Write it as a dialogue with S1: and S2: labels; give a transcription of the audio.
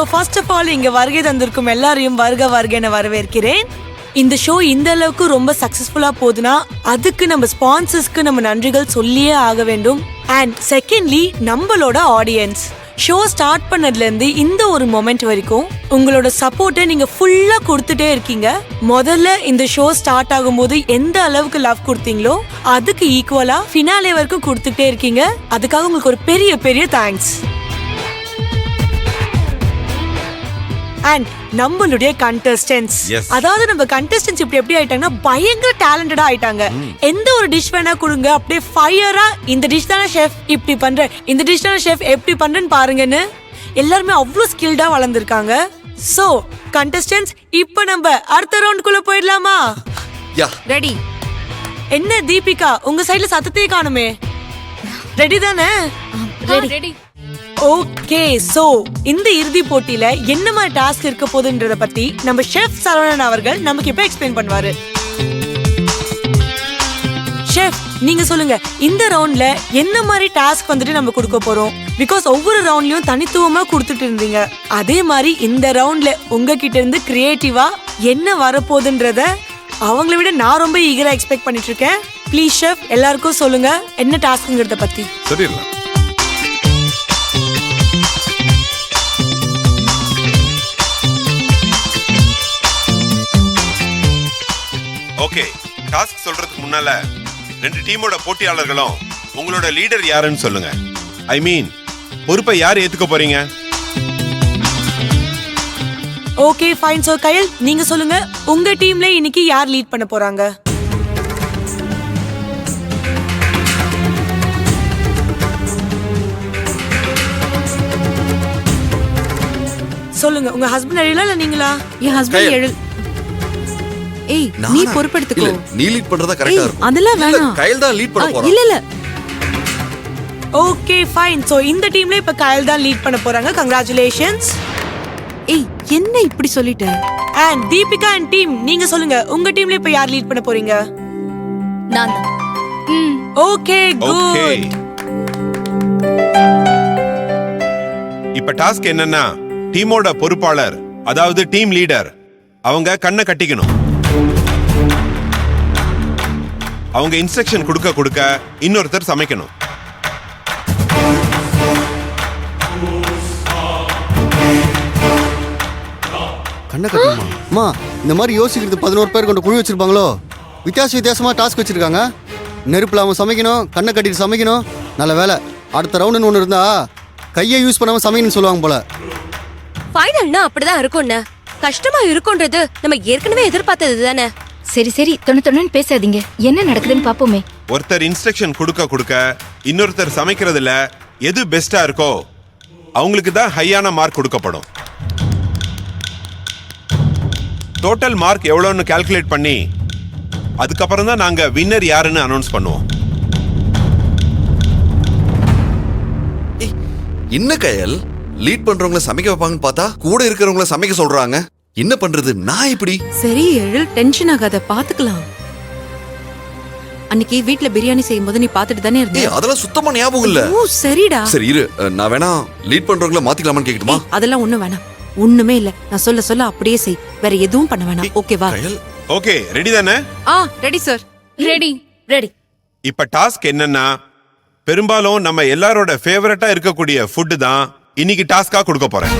S1: So first of all இங்க வருகை தந்திருக்கும் எல்லாரையும் வருக வருக என வரவேற்கிறேன். இந்த ஷோ இந்த அளவுக்கு ரொம்ப சக்சஸ்ஃபுல்லா போகுதுன்னா அதுக்கு நம்ம ஸ்பான்சர்ஸ்க்கு நம்ம நன்றிகள் சொல்லியே ஆக வேண்டும். அண்ட் செகண்ட்லி நம்மளோட ஆடியன்ஸ். ஷோ ஸ்டார்ட் பண்ணதுல இருந்து இந்த ஒரு மொமெண்ட் வரைக்கும் உங்களோட சப்போர்ட்டை நீங்க ஃபுல்லா கொடுத்துட்டே இருக்கீங்க. முதல்ல இந்த ஷோ ஸ்டார்ட் ஆகும்போது எந்த அளவுக்கு லவ் கொடுத்தீங்களோ அதுக்கு ஈக்குவலா ஃபினாலே வரைக்கும் கொடுத்துட்டே இருக்கீங்க. அதுக்காக உங்களுக்கு ஒரு பெரிய பெரிய தேங்க்ஸ். அண்ட் நம்மளுடைய கண்டஸ்டன்ட்ஸ், அதாவது நம்ம கண்டஸ்டன்ட்ஸ் இப்படி எப்படி ஆயிட்டாங்கன்னா பயங்கர டேலண்டடா ஆயிட்டாங்க. எந்த ஒரு டிஷ் வேணா கொடுங்க அப்படியே ஃபயரா, இந்த டிஷ் தானே ஷெஃப் இப்படி பண்ற, இந்த டிஷ் தானே ஷெஃப் எப்படி பண்றேன்னு பாருங்கன்னு எல்லாருமே அவ்வளவு ஸ்கில்டா வளர்ந்துருக்காங்க. சோ கண்டஸ்டன்ட்ஸ், இப்போ நம்ம அடுத்த ரவுண்டுக்குள்ள போயிடலாமா?
S2: ரெடி.
S1: என்ன தீபிகா, உங்க சைடுல சத்தத்தையே காணுமே. ரெடி தானே?
S2: ரெடி.
S1: ஓகே, சோ இந்த இறுதி போட்டியில என்ன மாதிரி டாஸ்க் இருக்க போகுதுன்றத பத்தி நம்ம ஷெஃப் சரவணன் அவர்கள் நமக்கு இப்ப எக்ஸ்பிளைன் பண்ணுவாரு. ஷெஃப், நீங்க சொல்லுங்க, இந்த ரவுண்ட்ல என்ன மாதிரி டாஸ்க் வந்துட்டு நம்ம கொடுக்க போறோம்? பிகாஸ் ஒவ்வொரு ரவுண்ட்லயும் தனித்துவமா கொடுத்துட்டு இருந்தீங்க. அதே மாதிரி இந்த ரவுண்ட்ல உங்ககிட்ட இருந்து கிரியேட்டிவா என்ன வரப்போகுதுன்றத அவங்கள விட நான் ரொம்ப ஈகரா எக்ஸ்பெக்ட் பண்ணிட்டு இருக்கேன். ப்ளீஸ் ஷெஃப், எல்லாருக்கும் சொல்லுங்க என்ன டாஸ்க்ங்கிறத பத்தி.
S3: சரிங்களா? ஓகே, டாஸ்க் சொல்றதுக்கு முன்னால ரெண்டு டீமோட போட்டியாளர்களும் உங்களோட லீடர் யாருன்னு சொல்லுங்க. ஐ மீன், பொறுப்பை யார் ஏத்துக்க போறீங்க?
S1: Okay fine. சோ கயல், நீங்க சொல்லுங்க, உங்க டீம்ல இன்னைக்கு யார் லீட் பண்ண போறாங்க? சொல்லுங்க. உங்க ஹஸ்பண்ட் எழிலா இல்ல நீங்களா?
S2: என் ஹஸ்பண்ட் எழில். ஏய், நீ பொறுப்பெடுத்துக்கோ.
S4: நீ லீட் பண்றதா கரெக்ட்டா இருக்கும்.
S2: அதெல்லாம் வேணாம்,
S4: கயல் தான் லீட் பண்ண போறான்.
S2: இல்ல
S1: ஓகே ஃபைன். சோ இந்த டீம்ல இப்ப கயல் தான் லீட் பண்ண போறாங்க. கங்க்ராச்சுலேஷன்ஸ்.
S2: ஏய், என்ன இப்படி சொல்லிட்ட?
S1: அண்ட் தீபிகா அண்ட் டீம், நீங்க சொல்லுங்க, உங்க டீம்ல இப்ப யார் லீட் பண்ண போறீங்க?
S2: நான் தான்.
S1: Okay good.
S3: இப்ப டாஸ்க் என்னன்னா, டீமோட பொறுப்பாளர், அதாவது டீம் லீடர், அவங்க கண்ணை கட்டிக்கணும். அவங்க இன்ஸ்ட்ரக்ஷன் கொடுக்க இன்னொருத்தர் சமைக்கணும்.
S5: கண்ணை கட்டணுமா? அம்மா, இந்த மாதிரி யோசிக்கிறது 11 பேர் கொண்டு குழு வச்சிருப்பாங்களோ? வித்தியாசமா டாஸ்க் வச்சிருக்காங்க. நெருப்புல அவன் சமைக்கணும், கண்ணை கட்டிட்டு சமைக்கணும். நல்ல வேலை, அடுத்த ரவுண்டுன்னு ஒன்று இருந்தா கையை யூஸ் பண்ணாம சமைக்கணும்னு சொல்லுவாங்க போல.
S6: ஃபைனல்னா அப்படிதான் இருக்கும்ண்ணே. கஷ்டமா இருக்கும்ன்றது நம்ம ஏற்கனவே எதிர்பார்த்தது தானே.
S7: சரி சரி, தொண்ணு பேசாதீங்க, என்ன நடக்குதுன்னு பாப்போமே.
S3: ஒருத்தர் இன்ஸ்ட்ரக்ஷன் கொடுக்க இன்னொருத்தர் சமைக்கிறதுல எது பெஸ்டா இருக்கோ அவங்களுக்கு தான் ஹையான மார்க் கொடுக்கப்படும். டோட்டல் மார்க் எவ்வளோன்னு கால்குலேட் பண்ணி அதுக்கப்புறம் தான் நாங்க வின்னர் யாருன்னு அனௌன்ஸ் பண்ணுவோம்.
S4: என்ன கயல், லீட் பண்றவங்கள சமைக்க வைப்பாங்கன்னு பார்த்தா கூட இருக்கிறவங்கள சமைக்க சொல்றாங்க. என்ன பண்றது? நான் இப்படி.
S2: சரி எழில், டென்ஷன் ஆகாத, பாத்துக்கலாம். அன்னைக்கு வீட்ல பிரியாணி செய்யும்போது நீ பாத்துட்டு தானே இருந்த.
S4: அதெல்லாம் சுத்தமா ஞாபகம் இல்ல.
S2: ஓ சரிடா.
S4: சரி இரு, நான் வேணா லீட் பண்றவங்கள மாத்திக்கலாமான்னு கேக்கட்டுமா?
S2: அதெல்லாம் ஒண்ணும் வேணாம், ஒண்ணுமே இல்ல. நான் சொல்ல அப்படியே செய், வேற எதுவும் பண்ண வேணாம். ஓகேவா?
S3: ஓகே, ரெடி தானே?
S2: Ready sir.
S6: ரெடி.
S3: இப்ப டாஸ்க் என்னன்னா, பெரும்பாலும் நம்ம எல்லாரோட ஃபேவரட்டா இருக்கக்கூடிய ஃபுட் தான் இன்னைக்கு டாஸ்கா கொடுக்க போறேன்.